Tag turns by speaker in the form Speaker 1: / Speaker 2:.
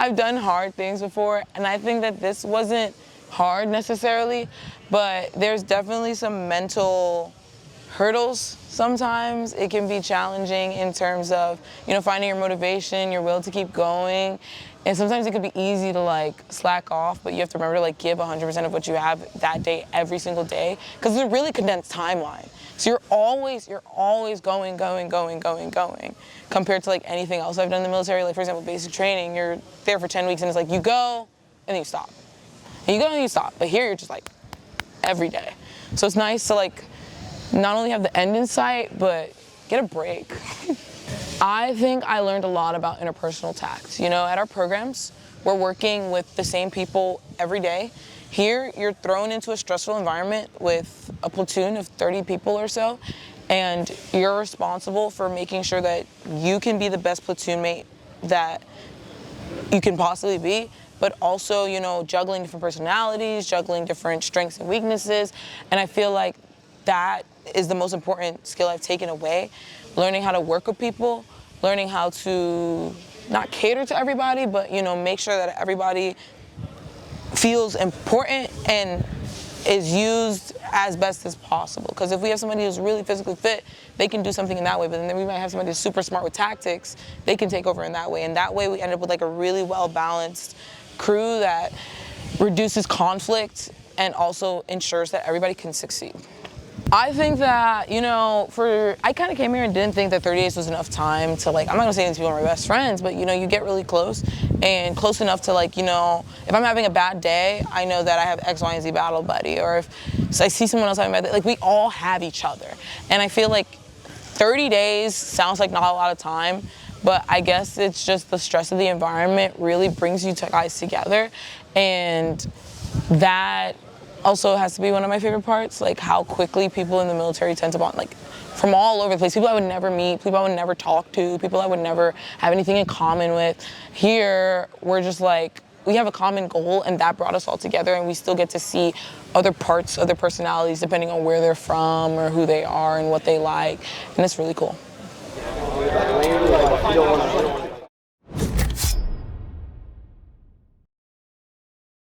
Speaker 1: I've done hard things before, and I think that this wasn't hard necessarily, but there's definitely some mental hurdles sometimes. It can be challenging in terms of, finding your motivation, your will to keep going. And sometimes it could be easy to like slack off, but you have to remember to like give 100% of what you have that day, every single day, because it's a really condensed timeline. So you're always going, compared to like anything else I've done in the military. Like for example, basic training, you're there for 10 weeks and it's like you go and then you stop. And you go and you stop. But here you're just like every day. So it's nice to like not only have the end in sight, but get a break. I think I learned a lot about interpersonal tact. At our programs, we're working with the same people every day. Here, you're thrown into a stressful environment with a platoon of 30 people or so, and you're responsible for making sure that you can be the best platoon mate that you can possibly be, but also, juggling different personalities, juggling different strengths and weaknesses. And I feel like that is the most important skill I've taken away. Learning how to work with people, learning how to not cater to everybody, but, make sure that everybody feels important and is used as best as possible. Because if we have somebody who's really physically fit, they can do something in that way, but then we might have somebody who's super smart with tactics, they can take over in that way. And that way we end up with like a really well-balanced crew that reduces conflict and also ensures that everybody can succeed. I think that, I kind of came here and didn't think that 30 days was enough time to like, I'm not gonna say these people are my best friends, but you get really close and close enough to like, if I'm having a bad day, I know that I have X, Y, and Z battle buddy, or if I see someone else having a bad day, like we all have each other. And I feel like 30 days sounds like not a lot of time, but I guess it's just the stress of the environment really brings you guys together. And that also has to be one of my favorite parts, like how quickly people in the military tend to bond, like from all over the place, people I would never meet, people I would never talk to, people I would never have anything in common with. Here, we're just like, we have a common goal and that brought us all together, and we still get to see other parts, other personalities, depending on where they're from or who they are and what they like, and it's really cool.